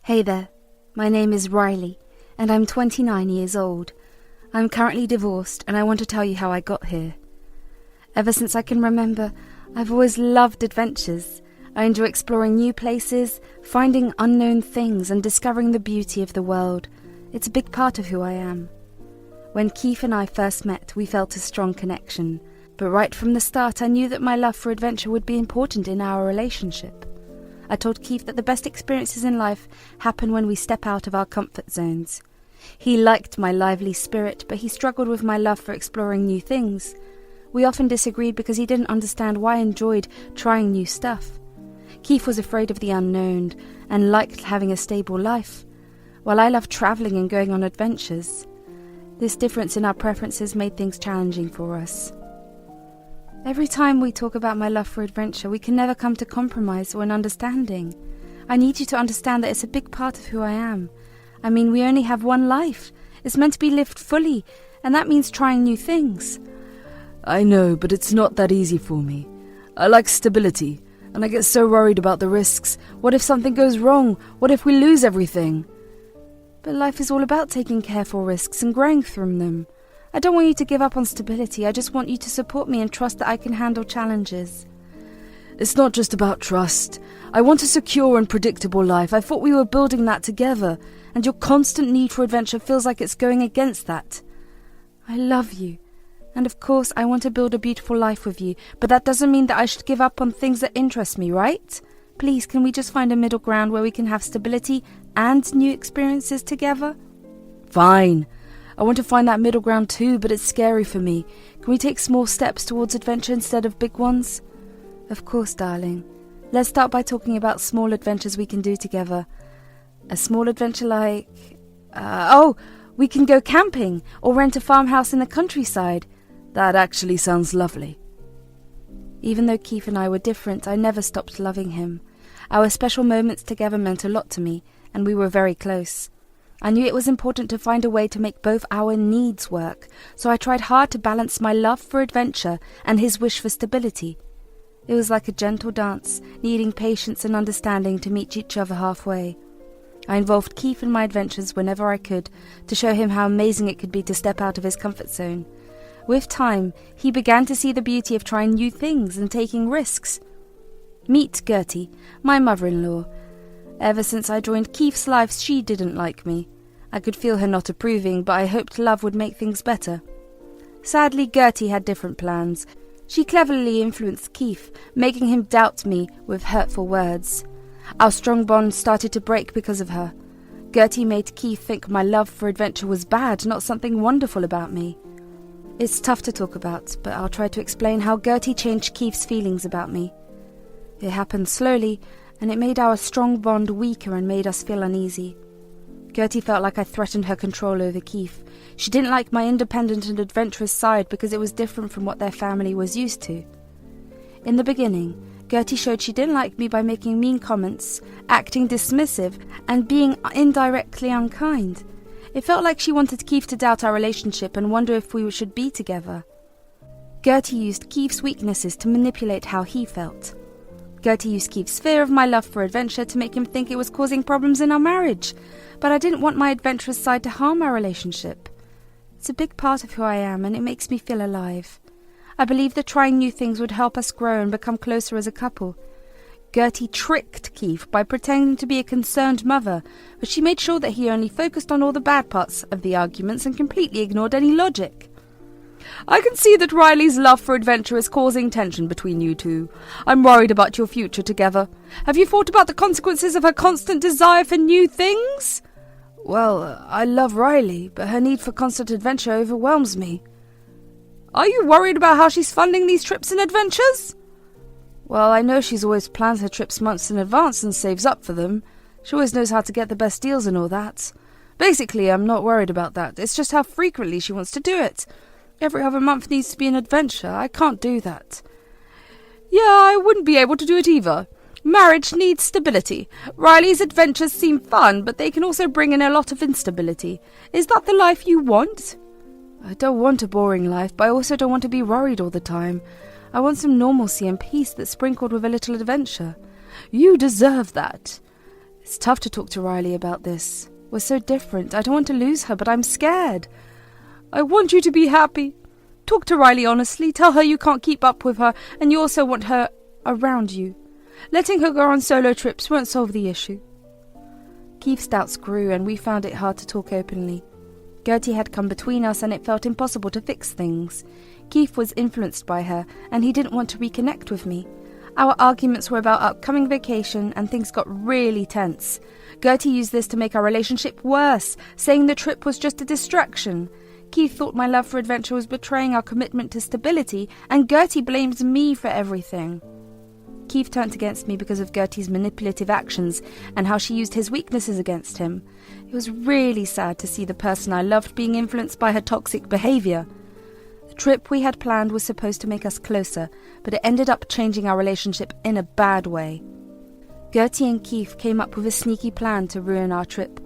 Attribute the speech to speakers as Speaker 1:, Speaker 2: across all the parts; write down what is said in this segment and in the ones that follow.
Speaker 1: Hey there, my name is Riley, and I'm 29 years old. I'm currently divorced, and I want to tell you how I got here. Ever since I can remember, I've always loved adventures. I enjoy exploring new places, finding unknown things, and discovering the beauty of the world. It's a big part of who I am. When Keith and I first met, we felt a strong connection, but right from the start I knew that my love for adventure would be important in our relationship. I told Keith that the best experiences in life happen when we step out of our comfort zones. He liked my lively spirit, but he struggled with my love for exploring new things. We often disagreed because he didn't understand why I enjoyed trying new stuff. Keith was afraid of the unknown and liked having a stable life, while I loved travelling and going on adventures. This difference in our preferences made things challenging for us. Every time we talk about my love for adventure, we can never come to compromise or an understanding. I need you to understand that it's a big part of who I am. I mean, we only have one life. It's meant to be lived fully, and that means trying new things.
Speaker 2: I know, but it's not that easy for me. I like stability, and I get so worried about the risks. What if something goes wrong? What if we lose everything?
Speaker 1: But life is all about taking careful risks and growing from them. I don't want you to give up on stability. I just want you to support me and trust that I can handle challenges.
Speaker 2: It's not just about trust. I want a secure and predictable life. I thought we were building that together, and your constant need for adventure feels like it's going against that.
Speaker 1: I love you, and of course I want to build a beautiful life with you, but that doesn't mean that I should give up on things that interest me, right? Please, can we just find a middle ground where we can have stability and new experiences together?
Speaker 2: Fine. I want to find that middle ground too, but it's scary for me. Can we take small steps towards adventure instead of big ones?
Speaker 1: Of course, darling. Let's start by talking about small adventures we can do together. A small adventure like... we can go camping or rent a farmhouse in the countryside.
Speaker 2: That actually sounds lovely.
Speaker 1: Even though Keith and I were different, I never stopped loving him. Our special moments together meant a lot to me, and we were very close. I knew it was important to find a way to make both our needs work, so I tried hard to balance my love for adventure and his wish for stability. It was like a gentle dance, needing patience and understanding to meet each other halfway. I involved Keith in my adventures whenever I could, to show him how amazing it could be to step out of his comfort zone. With time, he began to see the beauty of trying new things and taking risks. Meet Gertie, my mother-in-law. Ever since I joined Keith's life, she didn't like me. I could feel her not approving, but I hoped love would make things better. Sadly, Gertie had different plans. She cleverly influenced Keith, making him doubt me with hurtful words. Our strong bond started to break because of her. Gertie made Keith think my love for adventure was bad, not something wonderful about me. It's tough to talk about, but I'll try to explain how Gertie changed Keith's feelings about me. It happened slowly, and it made our strong bond weaker and made us feel uneasy. Gertie felt like I threatened her control over Keith. She didn't like my independent and adventurous side because it was different from what their family was used to. In the beginning, Gertie showed she didn't like me by making mean comments, acting dismissive, and being indirectly unkind. It felt like she wanted Keith to doubt our relationship and wonder if we should be together. Gertie used Keith's weaknesses to manipulate how he felt. Gertie used Keith's fear of my love for adventure to make him think it was causing problems in our marriage, but I didn't want my adventurous side to harm our relationship. It's a big part of who I am, and it makes me feel alive. I believe that trying new things would help us grow and become closer as a couple. Gertie tricked Keith by pretending to be a concerned mother, but she made sure that he only focused on all the bad parts of the arguments and completely ignored any logic.
Speaker 2: I can see that Riley's love for adventure is causing tension between you two. I'm worried about your future together. Have you thought about the consequences of her constant desire for new things?
Speaker 1: Well, I love Riley, but her need for constant adventure overwhelms me.
Speaker 2: Are you worried about how she's funding these trips and adventures?
Speaker 1: Well, I know she's always plans her trips months in advance and saves up for them. She always knows how to get the best deals and all that. Basically, I'm not worried about that. It's just how frequently she wants to do it. Every other month needs to be an adventure. I can't do that.
Speaker 2: Yeah, I wouldn't be able to do it either. Marriage needs stability. Riley's adventures seem fun, but they can also bring in a lot of instability. Is that the life you want?
Speaker 1: I don't want a boring life, but I also don't want to be worried all the time. I want some normalcy and peace that's sprinkled with a little adventure.
Speaker 2: You deserve that.
Speaker 1: It's tough to talk to Riley about this. We're so different. I don't want to lose her, but I'm scared.
Speaker 2: I want you to be happy. Talk to Riley honestly. Tell her you can't keep up with her, and you also want her around you. Letting her go on solo trips won't solve the issue.
Speaker 1: Keith's doubts grew, and we found it hard to talk openly. Gertie had come between us, and it felt impossible to fix things. Keith was influenced by her, and he didn't want to reconnect with me. Our arguments were about upcoming vacation, and things got really tense. Gertie used this to make our relationship worse, saying the trip was just a distraction. Keith thought my love for adventure was betraying our commitment to stability, and Gertie blamed me for everything. Keith turned against me because of Gertie's manipulative actions and how she used his weaknesses against him. It was really sad to see the person I loved being influenced by her toxic behaviour. The trip we had planned was supposed to make us closer, but it ended up changing our relationship in a bad way. Gertie and Keith came up with a sneaky plan to ruin our trip.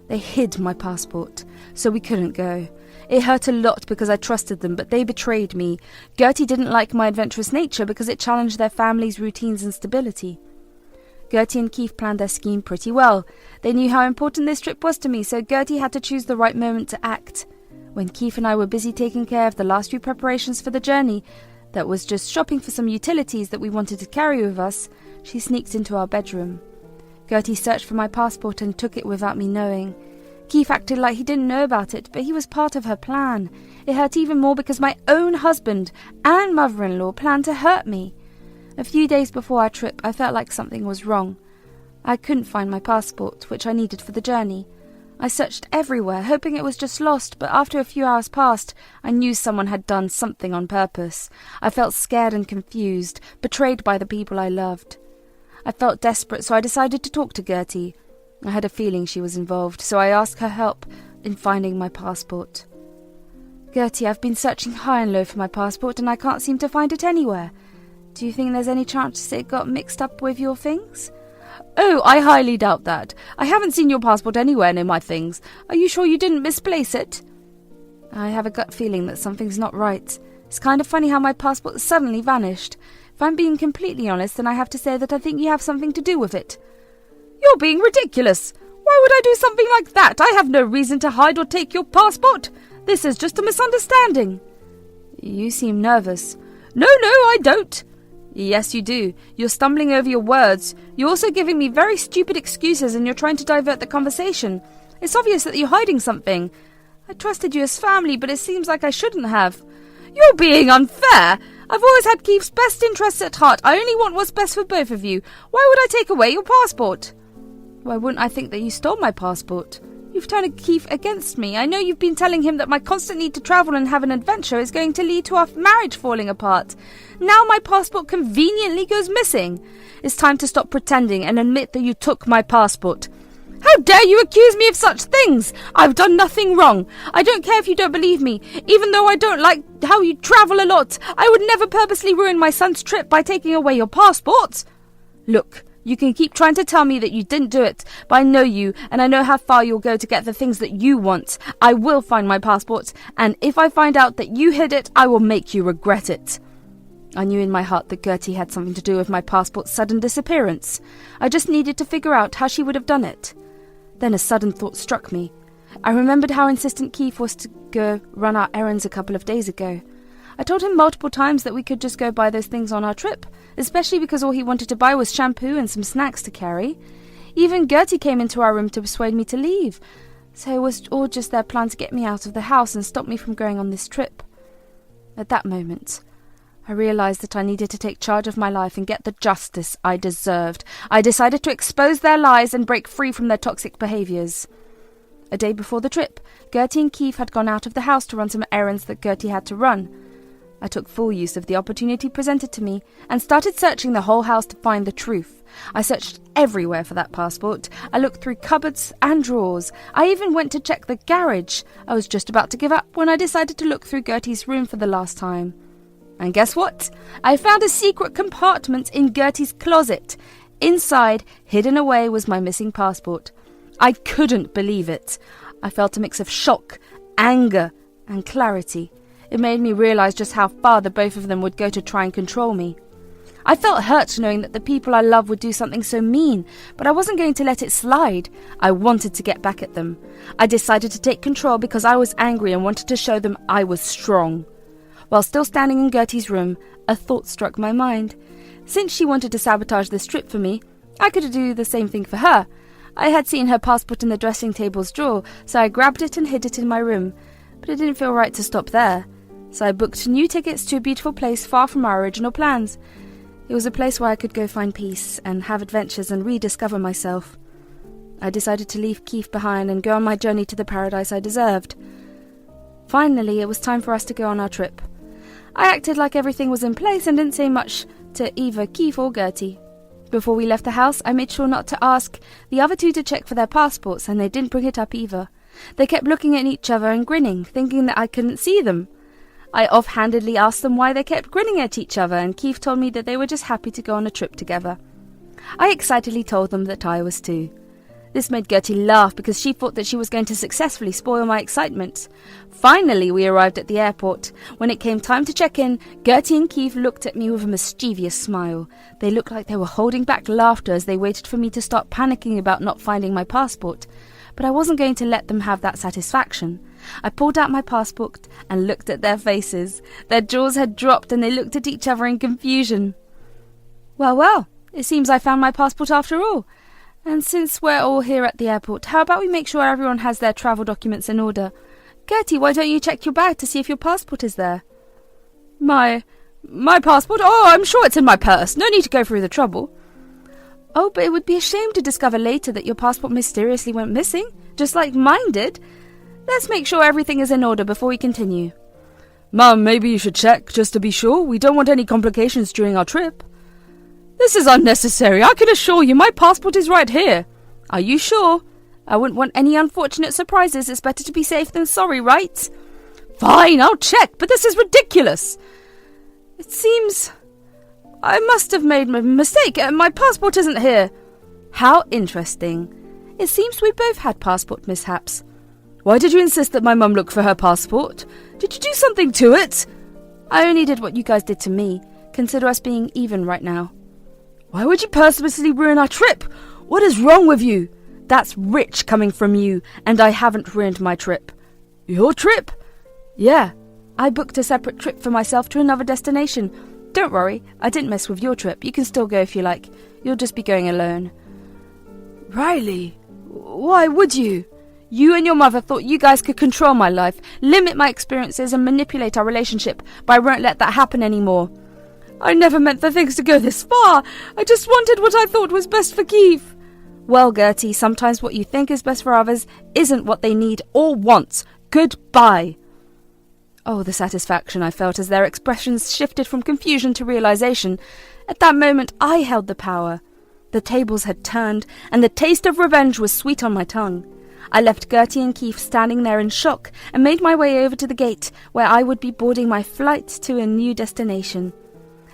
Speaker 1: They hid my passport, so we couldn't go. It hurt a lot because I trusted them, but they betrayed me. Gertie didn't like my adventurous nature because it challenged their family's routines and stability. Gertie and Keith planned their scheme pretty well. They knew how important this trip was to me, so Gertie had to choose the right moment to act. When Keith and I were busy taking care of the last few preparations for the journey, that was just shopping for some utilities that we wanted to carry with us, she sneaked into our bedroom. Gertie searched for my passport and took it without me knowing. Keith acted like he didn't know about it, but he was part of her plan. It hurt even more because my own husband and mother-in-law planned to hurt me. A few days before our trip, I felt like something was wrong. I couldn't find my passport, which I needed for the journey. I searched everywhere, hoping it was just lost, but after a few hours passed, I knew someone had done something on purpose. I felt scared and confused, betrayed by the people I loved. I felt desperate, so I decided to talk to Gertie. I had a feeling she was involved, so I asked her help in finding my passport. Gertie, I've been searching high and low for my passport, and I can't seem to find it anywhere. Do you think there's any chance it got mixed up with your things?
Speaker 2: Oh, I highly doubt that. I haven't seen your passport anywhere near my things. Are you sure you didn't misplace it?
Speaker 1: I have a gut feeling that something's not right. It's kind of funny how my passport suddenly vanished. If I'm being completely honest, then I have to say that I think you have something to do with it.
Speaker 2: You're being ridiculous. Why would I do something like that? I have no reason to hide or take your passport. This is just a misunderstanding.
Speaker 1: You seem nervous.
Speaker 2: No, I don't. Yes, you do. You're stumbling over your words. You're also giving me very stupid excuses and you're trying to divert the conversation. It's obvious that you're hiding something. I trusted you as family, but it seems like I shouldn't have. You're being unfair. I've always had Keith's best interests at heart. I only want what's best for both of you. Why would I take away your passport?
Speaker 1: Why wouldn't I think that you stole my passport? You've turned Keith against me. I know you've been telling him that my constant need to travel and have an adventure is going to lead to our marriage falling apart. Now my passport conveniently goes missing. It's time to stop pretending and admit that you took my passport.
Speaker 2: How dare you accuse me of such things? I've done nothing wrong. I don't care if you don't believe me. Even though I don't like how you travel a lot, I would never purposely ruin my son's trip by taking away your passport.
Speaker 1: Look, you can keep trying to tell me that you didn't do it, but I know you, and I know how far you'll go to get the things that you want. I will find my passport, and if I find out that you hid it, I will make you regret it. I knew in my heart that Gertie had something to do with my passport's sudden disappearance. I just needed to figure out how she would have done it. Then a sudden thought struck me. I remembered how insistent Keith was to go run our errands a couple of days ago. I told him multiple times that we could just go buy those things on our trip, especially because all he wanted to buy was shampoo and some snacks to carry. Even Gertie came into our room to persuade me to leave, so it was all just their plan to get me out of the house and stop me from going on this trip. At that moment, I realized that I needed to take charge of my life and get the justice I deserved. I decided to expose their lies and break free from their toxic behaviors. A day before the trip, Gertie and Keith had gone out of the house to run some errands that Gertie had to run. I took full use of the opportunity presented to me and started searching the whole house to find the truth. I searched everywhere for that passport. I looked through cupboards and drawers. I even went to check the garage. I was just about to give up when I decided to look through Gertie's room for the last time. And guess what? I found a secret compartment in Gertie's closet. Inside, hidden away, was my missing passport. I couldn't believe it. I felt a mix of shock, anger, and clarity. It made me realize just how far the both of them would go to try and control me.
Speaker 2: I felt hurt knowing that the people I love would do something so mean, but I wasn't going to let it slide. I wanted to get back at them. I decided to take control because I was angry and wanted to show them I was strong. While still standing in Gertie's room, a thought struck my mind. Since she wanted to sabotage this trip for me, I could do the same thing for her. I had seen her passport in the dressing table's drawer, so I grabbed it and hid it in my room. But it didn't feel right to stop there, so I booked new tickets to a beautiful place far from our original plans. It was a place where I could go find peace and have adventures and rediscover myself. I decided to leave Keith behind and go on my journey to the paradise I deserved. Finally, it was time for us to go on our trip. I acted like everything was in place and didn't say much to either Keith or Gertie. Before we left the house, I made sure not to ask the other two to check for their passports, and they didn't bring it up either. They kept looking at each other and grinning, thinking that I couldn't see them. I offhandedly asked them why they kept grinning at each other, and Keith told me that they were just happy to go on a trip together. I excitedly told them that I was too. This made Gertie laugh because she thought that she was going to successfully spoil my excitement. Finally, we arrived at the airport. When it came time to check in, Gertie and Keith looked at me with a mischievous smile. They looked like they were holding back laughter as they waited for me to start panicking about not finding my passport. But I wasn't going to let them have that satisfaction. I pulled out my passport and looked at their faces. Their jaws had dropped and they looked at each other in confusion. Well, it seems I found my passport after all. And since we're all here at the airport, how about we make sure everyone has their travel documents in order? Gertie, why don't you check your bag to see if your passport is there? My passport? Oh, I'm sure it's in my purse. No need to go through the trouble. Oh, but it would be a shame to discover later that your passport mysteriously went missing, just like mine did. Let's make sure everything is in order before we continue. Mum, maybe you should check, just to be sure. We don't want any complications during our trip. This is unnecessary. I can assure you my passport is right here. Are you sure? I wouldn't want any unfortunate surprises. It's better to be safe than sorry, right? Fine, I'll check, but this is ridiculous. It seems I must have made a mistake. My passport isn't here. How interesting. It seems we both had passport mishaps. Why did you insist that my mum look for her passport? Did you do something to it? I only did what you guys did to me. Consider us being even right now. Why would you purposely ruin our trip? What is wrong with you? That's rich coming from you, and I haven't ruined my trip. Your trip? Yeah, I booked a separate trip for myself to another destination. Don't worry, I didn't mess with your trip. You can still go if you like. You'll just be going alone. Riley, why would you? You and your mother thought you guys could control my life, limit my experiences, and manipulate our relationship, but I won't let that happen anymore. I never meant for things to go this far. I just wanted what I thought was best for Keith. Well, Gertie, sometimes what you think is best for others isn't what they need or want. Goodbye. Oh, the satisfaction I felt as their expressions shifted from confusion to realization. At that moment, I held the power. The tables had turned, and the taste of revenge was sweet on my tongue. I left Gertie and Keith standing there in shock and made my way over to the gate where I would be boarding my flight to a new destination.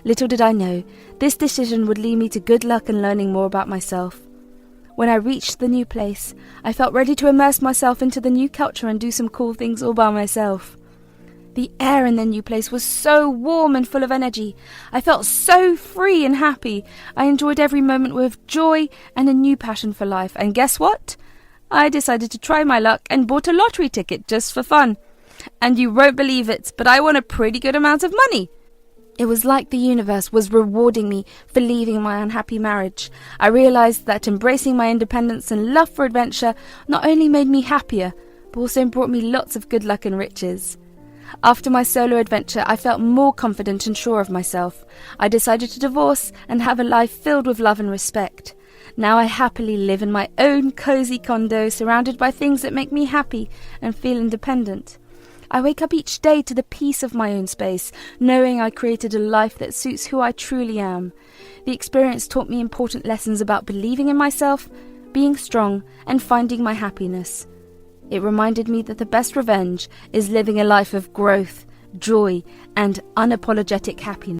Speaker 2: Little did I know, this decision would lead me to good luck and learning more about myself. When I reached the new place, I felt ready to immerse myself into the new culture and do some cool things all by myself. The air in the new place was so warm and full of energy. I felt so free and happy. I enjoyed every moment with joy and a new passion for life. And guess what? I decided to try my luck and bought a lottery ticket just for fun. And you won't believe it, but I won a pretty good amount of money. It was like the universe was rewarding me for leaving my unhappy marriage. I realized that embracing my independence and love for adventure not only made me happier, but also brought me lots of good luck and riches. After my solo adventure, I felt more confident and sure of myself. I decided to divorce and have a life filled with love and respect. Now I happily live in my own cozy condo, surrounded by things that make me happy and feel independent. I wake up each day to the peace of my own space, knowing I created a life that suits who I truly am. The experience taught me important lessons about believing in myself, being strong, and finding my happiness. It reminded me that the best revenge is living a life of growth, joy, and unapologetic happiness.